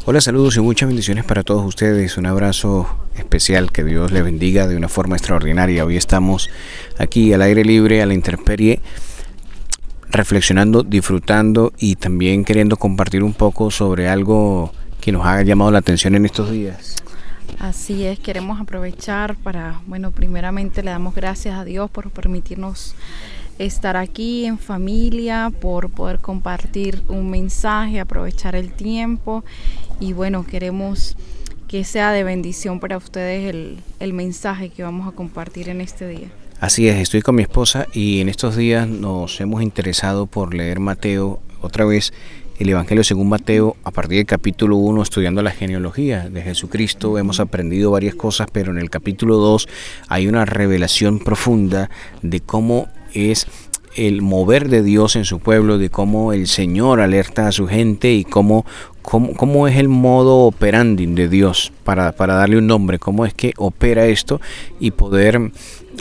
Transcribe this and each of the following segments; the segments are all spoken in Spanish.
Hola, saludos y muchas bendiciones para todos ustedes. Un abrazo especial, que Dios les bendiga de una forma extraordinaria. Hoy estamos aquí al aire libre, a la intemperie, reflexionando, disfrutando y también queriendo compartir un poco sobre algo que nos ha llamado la atención en estos días. Así es, queremos aprovechar para, primeramente le damos gracias a Dios por permitirnos estar aquí en familia, por poder compartir un mensaje, aprovechar el tiempo y queremos que sea de bendición para ustedes el mensaje que vamos a compartir en este día. Así es, estoy con mi esposa y en estos días nos hemos interesado por leer Mateo, otra vez el Evangelio según Mateo, a partir del capítulo 1, estudiando la genealogía de Jesucristo. Hemos aprendido varias cosas, pero en el capítulo 2 hay una revelación profunda de cómo es el mover de Dios en su pueblo, de cómo el Señor alerta a su gente y cómo es el modo operandi de Dios, para darle un nombre, cómo es que opera esto y poder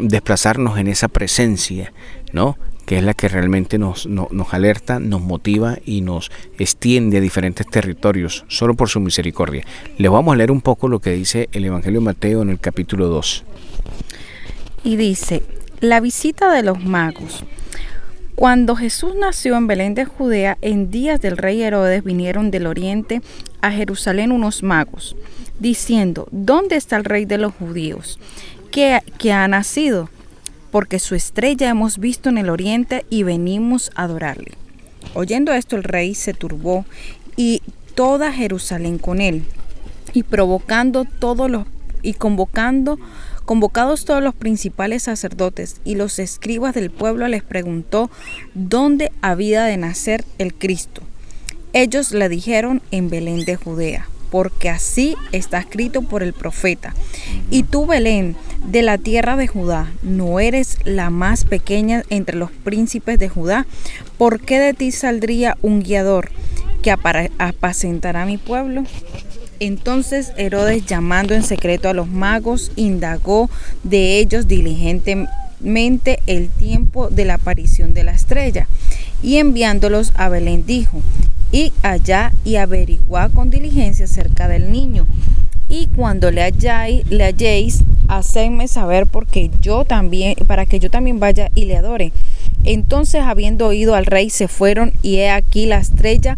desplazarnos en esa presencia, ¿no?, que es la que realmente nos alerta, nos motiva y nos extiende a diferentes territorios, solo por su misericordia. Les vamos a leer un poco lo que dice el Evangelio de Mateo en el capítulo 2. Y dice: la visita de los magos. Cuando Jesús nació en Belén de Judea, en días del rey Herodes, vinieron del oriente a Jerusalén unos magos, diciendo: ¿dónde está el rey de los judíos, que ha nacido? Porque su estrella hemos visto en el oriente y venimos a adorarle. Oyendo esto, el rey se turbó y toda Jerusalén con él, y convocados todos los principales sacerdotes y los escribas del pueblo, les preguntó dónde había de nacer el Cristo. Ellos le dijeron: en Belén de Judea, porque así está escrito por el profeta: y tú, Belén, de la tierra de Judá, no eres la más pequeña entre los príncipes de Judá, porque de ti saldría un guiador que apacentará a mi pueblo. Entonces Herodes, llamando en secreto a los magos, indagó de ellos diligentemente el tiempo de la aparición de la estrella, y enviándolos a Belén dijo: id allá y averiguad con diligencia acerca del niño, y cuando le halléis, hacedme saber, para que yo también vaya y le adore. Entonces, habiendo oído al rey, se fueron, y he aquí la estrella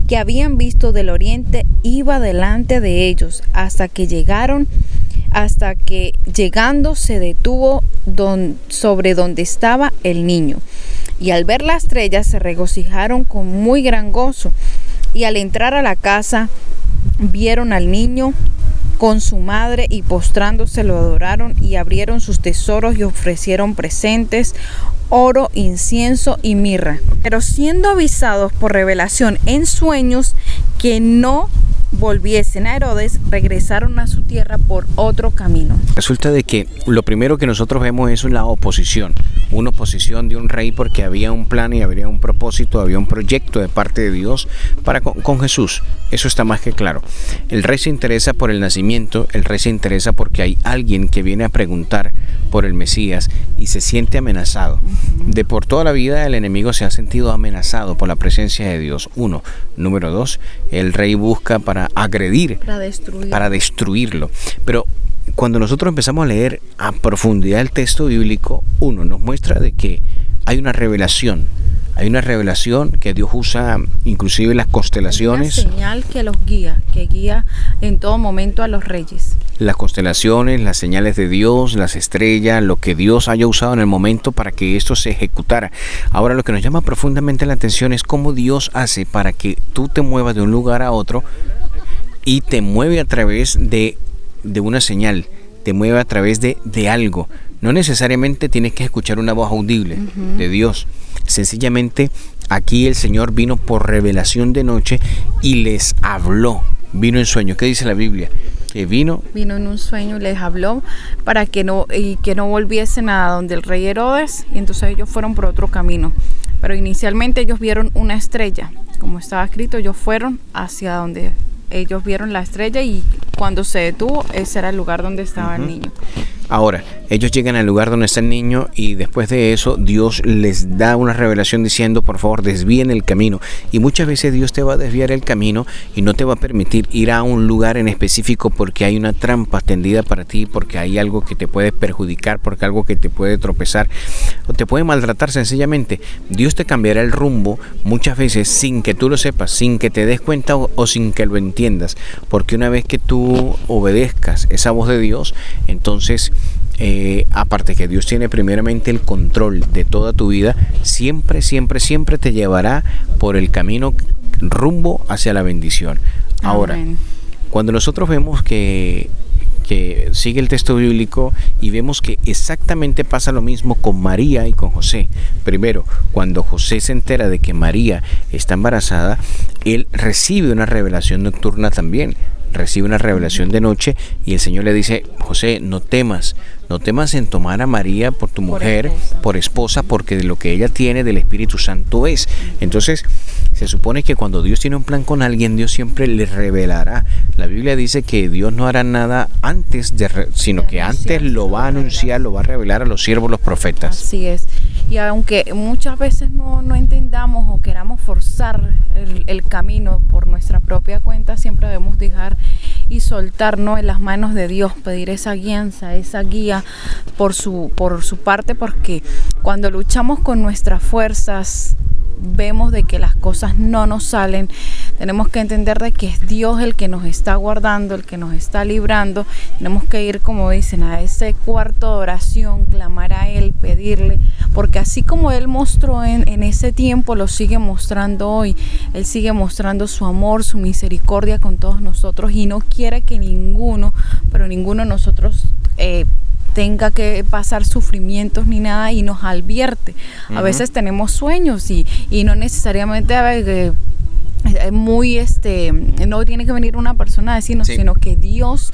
que habían visto del oriente iba delante de ellos, hasta que llegando se detuvo sobre donde estaba el niño. Y al ver la estrella se regocijaron con muy gran gozo. Y al entrar a la casa vieron al niño con su madre, y postrándose lo adoraron, y abrieron sus tesoros y ofrecieron presentes: oro, incienso y mirra. Pero siendo avisados por revelación en sueños que no volviesen a Herodes, regresaron a su tierra por otro camino. Resulta de que lo primero que nosotros vemos es una oposición de un rey, porque había un plan y había un propósito, había un proyecto de parte de Dios para con Jesús. Eso está más que claro. El rey se interesa por el nacimiento, el rey se interesa porque hay alguien que viene a preguntar por el Mesías y se siente amenazado. De por toda la vida el enemigo se ha sentido amenazado por la presencia de Dios. Uno. Número dos, el rey busca para agredir, para destruirlo. Pero cuando nosotros empezamos a leer a profundidad el texto bíblico, nos muestra de que hay una revelación que Dios usa, inclusive las constelaciones. Una señal que los guía, que guía en todo momento a los reyes. Las constelaciones, las señales de Dios, las estrellas, lo que Dios haya usado en el momento para que esto se ejecutara. Ahora, lo que nos llama profundamente la atención es cómo Dios hace para que tú te muevas de un lugar a otro, y te mueve a través de una señal, te mueve a través de algo. No necesariamente tienes que escuchar una voz audible de Dios. Sencillamente aquí el Señor vino por revelación de noche y les habló. Vino en sueño. ¿Qué dice la Biblia? Que vino en un sueño y les habló para que no volviesen a donde el rey Herodes, y entonces ellos fueron por otro camino. Pero inicialmente ellos vieron una estrella, como estaba escrito, ellos fueron hacia donde ellos vieron la estrella, y cuando se detuvo, ese era el lugar donde estaba el niño. Ahora, ellos llegan al lugar donde está el niño y después de eso Dios les da una revelación diciendo, por favor, desvíen el camino. Y muchas veces Dios te va a desviar el camino y no te va a permitir ir a un lugar en específico porque hay una trampa tendida para ti, porque hay algo que te puede perjudicar, porque algo que te puede tropezar o te puede maltratar sencillamente. Dios te cambiará el rumbo muchas veces sin que tú lo sepas, sin que te des cuenta o sin que lo entiendas, porque una vez que tú obedezcas esa voz de Dios, entonces aparte que Dios tiene primeramente el control de toda tu vida, siempre te llevará por el camino rumbo hacia la bendición. Ahora, Amén. cuando nosotros vemos que sigue el texto bíblico y vemos que exactamente pasa lo mismo con María y con José. Primero, cuando José se entera de que María está embarazada, él recibe una revelación nocturna también. Recibe una revelación de noche y el Señor le dice, José, no temas en tomar a María por tu mujer, por esposa, porque de lo que ella tiene del Espíritu Santo es. Entonces, se supone que cuando Dios tiene un plan con alguien, Dios siempre le revelará. La Biblia dice que Dios no hará nada antes sino que antes lo va a anunciar, lo va a revelar a los siervos, los profetas. Así es. Y aunque muchas veces no entendamos o queramos forzar el camino por nuestra propia cuenta, siempre debemos dejar y soltarnos en las manos de Dios, pedir esa guianza, esa guía por su parte, porque cuando luchamos con nuestras fuerzas, vemos de que las cosas no nos salen. Tenemos que entender de que es Dios el que nos está guardando, el que nos está librando. Tenemos que ir, como dicen, a ese cuarto de oración, clamar a Él, pedirle, porque así como Él mostró en ese tiempo, lo sigue mostrando hoy. Él sigue mostrando su amor, su misericordia con todos nosotros y no quiere que ninguno de nosotros tenga que pasar sufrimientos ni nada, y nos advierte. A veces tenemos sueños y no necesariamente no tiene que venir una persona a decirnos, sino que Dios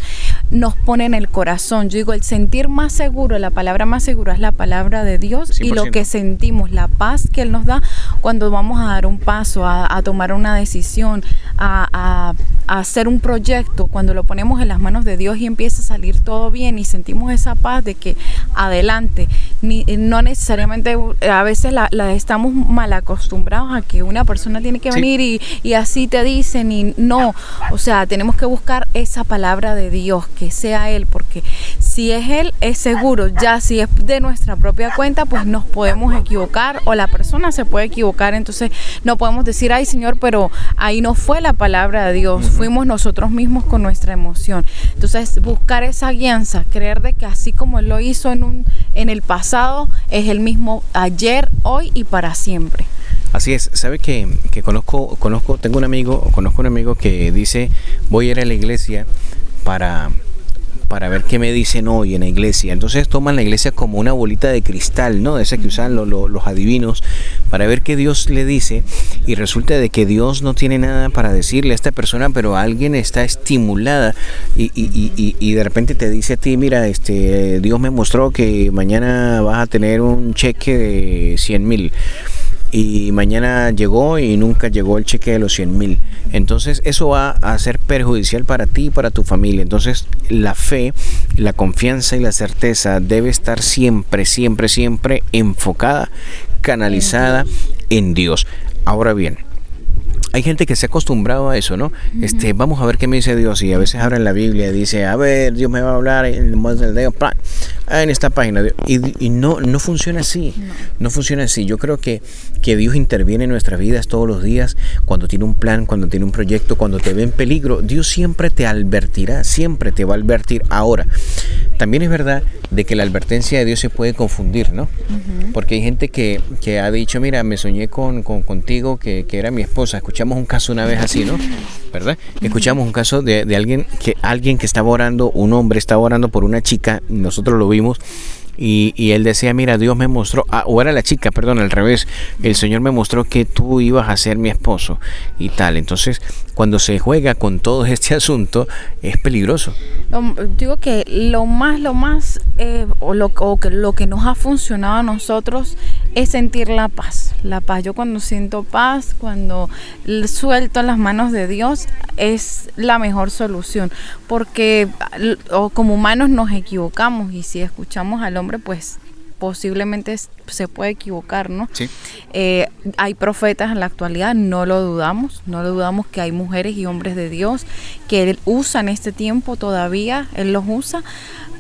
nos pone en el corazón. Yo digo, el sentir más seguro, la palabra más segura es la palabra de Dios 100%. Y lo que sentimos, la paz que Él nos da cuando vamos a dar un paso, a tomar una decisión, a hacer un proyecto, cuando lo ponemos en las manos de Dios y empieza a salir todo bien y sentimos esa paz de que adelante. No necesariamente, a veces la estamos mal acostumbrados a que una persona tiene que venir y así te dicen, y no, o sea, tenemos que buscar esa palabra de Dios, que sea Él, porque si es Él, es seguro. Ya si es de nuestra propia cuenta, pues nos podemos equivocar o la persona se puede equivocar, entonces no podemos decir, ay Señor, pero ahí no fue la palabra de Dios, fuimos nosotros mismos con nuestra emoción. Entonces buscar esa guianza, creer de que así como Él lo hizo en el pasado, es el mismo ayer, hoy y para siempre. Así es. Sabe que conozco un amigo que dice, voy a ir a la iglesia para ver qué me dicen hoy en la iglesia. Entonces toman la iglesia como una bolita de cristal, ¿no? De esa que usan los adivinos, para ver qué Dios le dice, y resulta de que Dios no tiene nada para decirle a esta persona, pero alguien está estimulada y de repente te dice a ti, mira, Dios me mostró que mañana vas a tener un cheque de 100,000. Y mañana llegó y nunca llegó el cheque de los 100,000. Entonces eso va a ser perjudicial para ti y para tu familia. Entonces la fe, la confianza y la certeza debe estar siempre enfocada, canalizada en Dios. Ahora bien, hay gente que se ha acostumbrado a eso, ¿no? Vamos a ver qué me dice Dios, y a veces abren la Biblia y dice, a ver, Dios me va a hablar en esta página, y no funciona así. No funciona así. Yo creo que Dios interviene en nuestras vidas todos los días, cuando tiene un plan, cuando tiene un proyecto, cuando te ve en peligro. Dios siempre te advertirá, siempre te va a advertir. Ahora, también es verdad de que la advertencia de Dios se puede confundir, ¿no? Porque hay gente que ha dicho, mira, me soñé contigo que era mi esposa. Escuchamos un caso una vez así, ¿no? ¿Verdad? Escuchamos un caso de alguien que estaba orando, un hombre estaba orando por una chica, nosotros lo vimos, y él decía, mira, Dios me mostró, o era la chica, perdón, al revés, el Señor me mostró que tú ibas a ser mi esposo y tal. Entonces, cuando se juega con todo este asunto, es peligroso. Digo que lo que nos ha funcionado a nosotros es sentir la paz. La paz, yo cuando siento paz, cuando suelto en las manos de Dios, es la mejor solución, porque como humanos nos equivocamos y si escuchamos al hombre, pues posiblemente se puede equivocar, ¿no? Sí. Hay profetas en la actualidad, no lo dudamos que hay mujeres y hombres de Dios que Él usa en este tiempo todavía, Él los usa,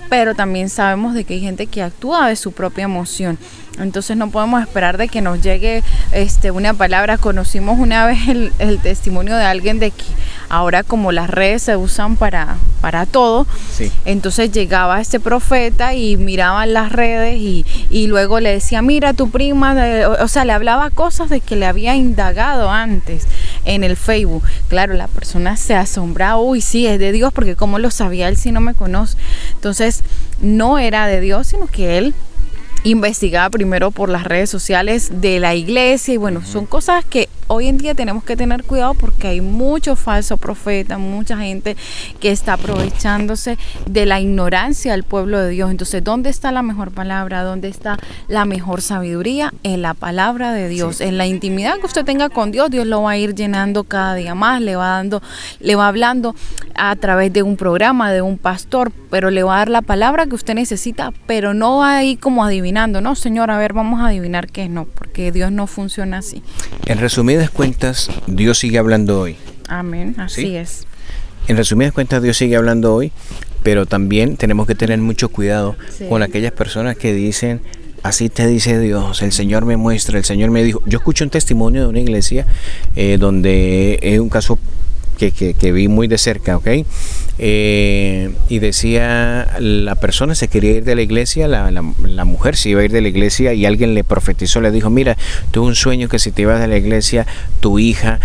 pero también sabemos de que hay gente que actúa de su propia emoción. Entonces no podemos esperar de que nos llegue una palabra. Conocimos una vez el testimonio de alguien de que ahora como las redes se usan para todo, sí. Entonces llegaba este profeta y miraban las redes y luego le decía, mira tu prima, o sea, le hablaba cosas de que le había indagado antes en el Facebook. Claro, la persona se asombraba, uy, sí, es de Dios, porque ¿cómo lo sabía él si no me conoce? Entonces no era de Dios, sino que él investigaba primero por las redes sociales de la iglesia y bueno, son cosas que hoy en día tenemos que tener cuidado porque hay mucho falso profeta, mucha gente que está aprovechándose de la ignorancia del pueblo de Dios. Entonces, ¿dónde está la mejor palabra? ¿Dónde está la mejor sabiduría? En la palabra de Dios, sí. En la intimidad que usted tenga con Dios, Dios lo va a ir llenando cada día más, le va hablando a través de un programa, de un pastor, pero le va a dar la palabra que usted necesita, pero no va a ir como adivinando, no, Señor, a ver, vamos a adivinar qué es, no, porque Dios no funciona así. En resumidas cuentas, Dios sigue hablando hoy. Amén, así ¿sí? Es. En resumidas cuentas, Dios sigue hablando hoy, pero también tenemos que tener mucho cuidado sí. Con aquellas personas que dicen, así te dice Dios, el Señor me muestra, el Señor me dijo. Yo escuché un testimonio de una iglesia donde es un caso que vi muy de cerca, ¿ok? Y decía, la persona se quería ir de la iglesia, la mujer se iba a ir de la iglesia y alguien le profetizó, le dijo, mira, tuve un sueño que si te ibas de la iglesia, tu hija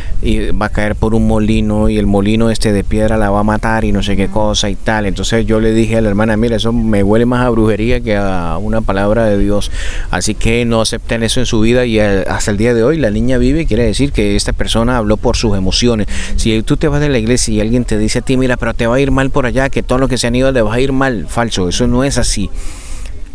va a caer por un molino y el molino de piedra la va a matar y no sé qué cosa y tal. Entonces yo le dije a la hermana, mira, eso me huele más a brujería que a una palabra de Dios, así que no acepten eso en su vida y hasta el día de hoy la niña vive, quiere decir que esta persona habló por sus emociones. Si tú te vas de la iglesia y alguien te dice a ti, mira, pero te va a ir mal por allá, que todo lo que se han ido le va a ir mal, falso, eso no es así.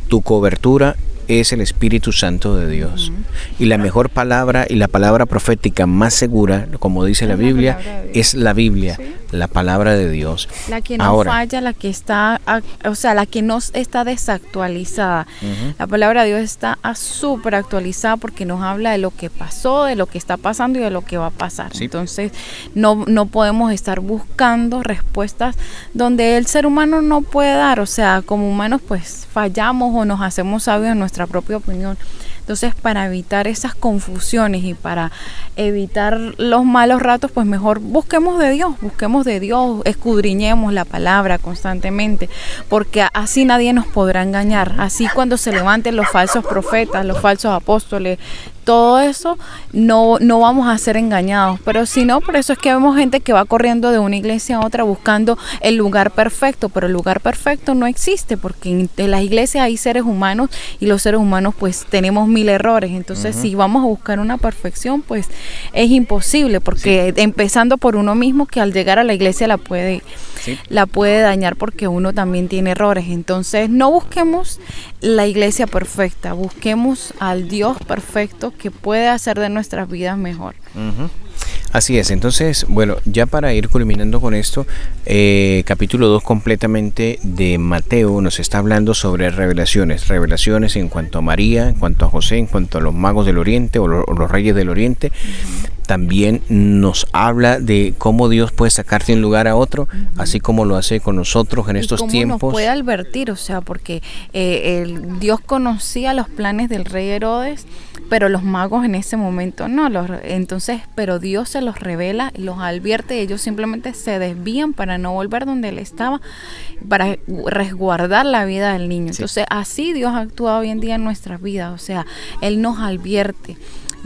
Tu cobertura es el Espíritu Santo de Dios. Y la mejor palabra y la palabra profética más segura, como dice la Biblia, es la Biblia, ¿sí? La palabra de Dios. La que no falla, la que está, o sea, la que no está desactualizada. La palabra de Dios está súper actualizada porque nos habla de lo que pasó, de lo que está pasando y de lo que va a pasar. ¿Sí? Entonces, no podemos estar buscando respuestas donde el ser humano no puede dar. O sea, como humanos, pues fallamos o nos hacemos sabios en nuestra propia opinión. Entonces, para evitar esas confusiones y para evitar los malos ratos, pues mejor busquemos de Dios, escudriñemos la palabra constantemente, porque así nadie nos podrá engañar. Así cuando se levanten los falsos profetas, los falsos apóstoles, todo eso, no vamos a ser engañados. Pero si no, por eso es que vemos gente que va corriendo de una iglesia a otra buscando el lugar perfecto, pero el lugar perfecto no existe, porque en las iglesias hay seres humanos y los seres humanos pues tenemos 1000 errores. Entonces, si vamos a buscar una perfección, pues es imposible, porque empezando por uno mismo, que al llegar a la iglesia la puede dañar porque uno también tiene errores. Entonces, no busquemos la iglesia perfecta, busquemos al Dios perfecto que puede hacer de nuestras vidas mejor. Así es, entonces, bueno, ya para ir culminando con esto, capítulo 2 completamente de Mateo nos está hablando sobre revelaciones en cuanto a María, en cuanto a José, en cuanto a los magos del Oriente o los reyes del Oriente. También nos habla de cómo Dios puede sacarte de un lugar a otro, así como lo hace con nosotros en estos tiempos. Nos puede advertir, o sea, porque Dios conocía los planes del rey Herodes, pero los magos en ese momento no. Entonces, pero Dios se los revela, los advierte, y ellos simplemente se desvían para no volver donde él estaba, para resguardar la vida del niño. Entonces, así Dios actúa hoy en día en nuestras vidas, o sea, él nos advierte.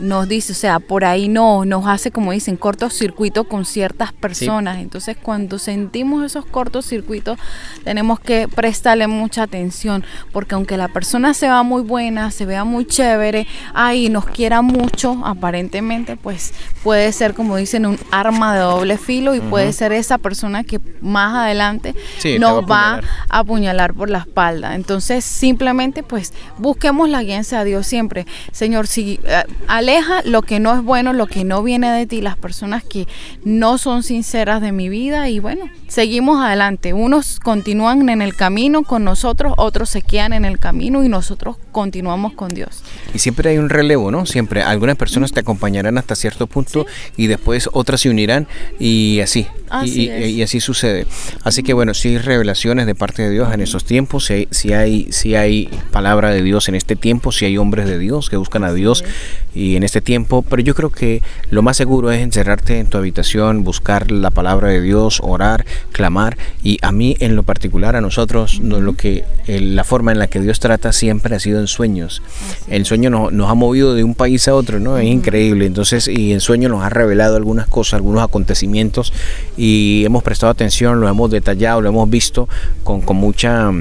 nos dice, o sea, por ahí no nos hace, como dicen, cortocircuito con ciertas personas. Sí. Entonces, cuando sentimos esos cortocircuitos, tenemos que prestarle mucha atención, porque aunque la persona se vea muy buena, se vea muy chévere, ahí nos quiera mucho, aparentemente, pues puede ser, como dicen, un arma de doble filo, y puede ser esa persona que más adelante nos va a apuñalar por la espalda. Entonces, simplemente, pues, busquemos la guianza a Dios siempre. Señor, si aleja lo que no es bueno, lo que no viene de ti, las personas que no son sinceras de mi vida, y bueno, seguimos adelante. Unos continúan en el camino con nosotros, otros se quedan en el camino y nosotros continuamos con Dios. Y siempre hay un relevo, ¿no? Siempre algunas personas te acompañarán hasta cierto punto, y después otras se unirán, y así. Y así sucede. Así que bueno, si hay revelaciones de parte de Dios en esos tiempos, si hay palabra de Dios en este tiempo, si hay hombres de Dios que buscan a Dios y en este tiempo, pero yo creo que lo más seguro es encerrarte en tu habitación, buscar la palabra de Dios, orar, clamar, y a mí en lo particular, a nosotros, la forma en la que Dios trata siempre ha sido en sueños. El sueño nos ha movido de un país a otro, ¿no? Es increíble. Entonces, y en sueño nos ha revelado algunas cosas, algunos acontecimientos, y hemos prestado atención, lo hemos detallado, lo hemos visto con mucha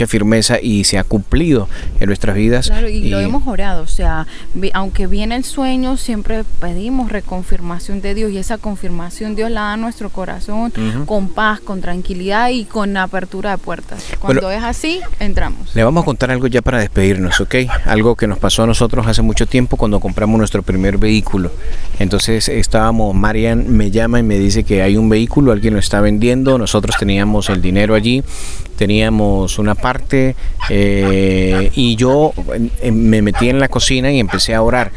firmeza, y se ha cumplido en nuestras vidas. Claro, y lo hemos orado, o sea, aunque viene el sueño, siempre pedimos reconfirmación de Dios, y esa confirmación Dios la da a nuestro corazón con paz, con tranquilidad y con apertura de puertas. Cuando es así, entramos. Le vamos a contar algo ya para despedirnos, ¿ok? Algo que nos pasó a nosotros hace mucho tiempo cuando compramos nuestro primer vehículo. Entonces Marian me llama y me dice que hay un vehículo, alguien lo está vendiendo. Nosotros teníamos el dinero allí, teníamos una parte, y yo me metí en la cocina y empecé a orar.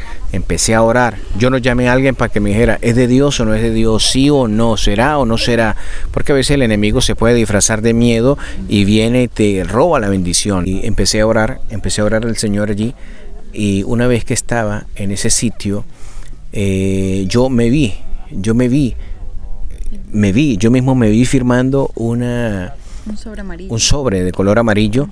Yo no llamé a alguien para que me dijera, ¿es de Dios o no es de Dios? ¿Sí o no? ¿Será o no será? Porque a veces el enemigo se puede disfrazar de miedo y viene y te roba la bendición. Y empecé a orar al Señor allí, y una vez que estaba en ese sitio, yo mismo me vi firmando un sobre de color amarillo.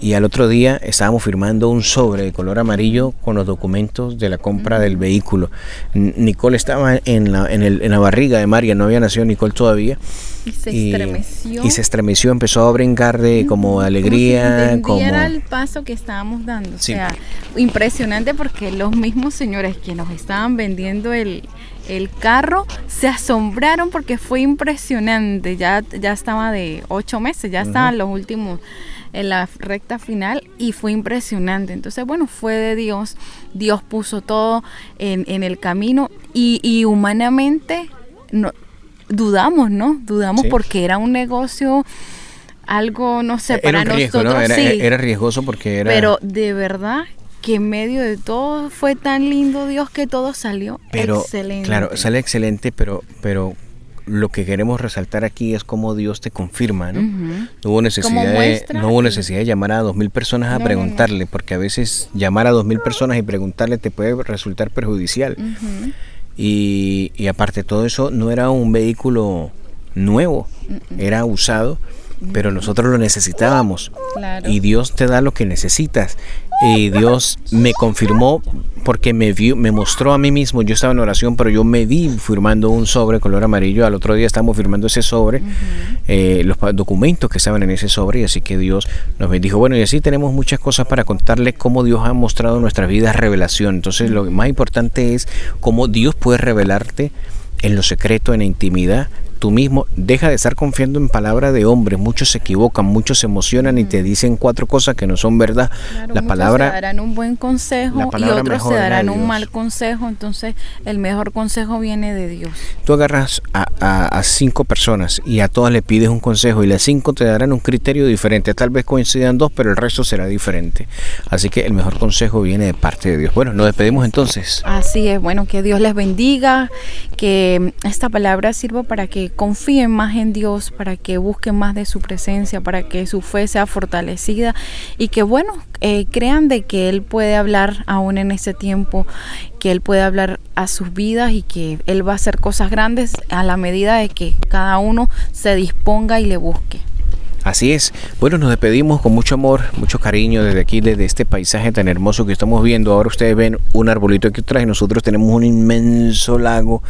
Y al otro día estábamos firmando un sobre de color amarillo con los documentos de la compra del vehículo. Nicole estaba en la barriga de María, no había nacido Nicole todavía. Y se estremeció, empezó a brincar de como alegría. Como si entendiera el paso que estábamos dando. Sí. O sea, impresionante, porque los mismos señores que nos estaban vendiendo el carro se asombraron, porque fue impresionante. Ya estaba de 8 meses, ya estaban los últimos en la recta final, y fue impresionante. Entonces, bueno, fue de Dios. Dios puso todo en el camino, y humanamente dudamos, sí, porque era un negocio, algo, no sé, para nosotros, ¿no? Era riesgoso, porque era... Pero de verdad que en medio de todo fue tan lindo Dios, que todo salió excelente. Claro, sale excelente, pero lo que queremos resaltar aquí es cómo Dios te confirma, ¿no? No hubo necesidad de llamar a 2,000 personas a preguntarle, porque a veces llamar a 2,000 personas y preguntarle te puede resultar perjudicial. Y aparte de todo eso, no era un vehículo nuevo, era usado, pero nosotros lo necesitábamos. Claro. Y Dios te da lo que necesitas. Y Dios me confirmó, porque me mostró a mí mismo. Yo estaba en oración, pero yo me vi firmando un sobre color amarillo. Al otro día estábamos firmando ese sobre, los documentos que estaban en ese sobre, y así que Dios nos bendijo. Bueno, y así tenemos muchas cosas para contarles, cómo Dios ha mostrado en nuestras vidas revelación. Entonces, lo más importante es cómo Dios puede revelarte en lo secreto, en la intimidad. Tú mismo deja de estar confiando en palabras de hombres. Muchos se equivocan, muchos se emocionan y te dicen 4 cosas que no son verdad. Claro, la palabra te darán un buen consejo y otros te darán un mal consejo. Entonces el mejor consejo viene de Dios. Tú agarras a 5 personas y a todas le pides un consejo, y las 5 te darán un criterio diferente. Tal vez coincidan 2, pero el resto será diferente. Así que el mejor consejo viene de parte de Dios. Bueno, nos despedimos entonces. Así es. Bueno, que Dios les bendiga, que esta palabra sirva para que confíen más en Dios, para que busquen más de su presencia, para que su fe sea fortalecida, y que crean de que Él puede hablar aún en este tiempo, que Él puede hablar a sus vidas, y que Él va a hacer cosas grandes a la medida de que cada uno se disponga y le busque. Así es. Bueno, nos despedimos con mucho amor, mucho cariño desde aquí, desde este paisaje tan hermoso que estamos viendo. Ahora ustedes ven un arbolito aquí atrás y nosotros tenemos un inmenso lago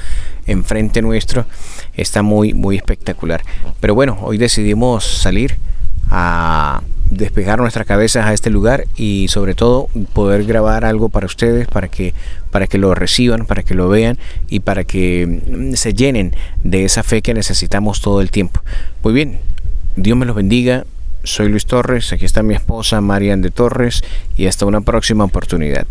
enfrente nuestro. Está muy, muy espectacular. Pero bueno, hoy decidimos salir a despejar nuestras cabezas a este lugar y sobre todo poder grabar algo para ustedes, para que lo reciban, para que lo vean y para que se llenen de esa fe que necesitamos todo el tiempo. Muy bien. Dios me los bendiga. Soy Luis Torres, aquí está mi esposa Marian de Torres y hasta una próxima oportunidad.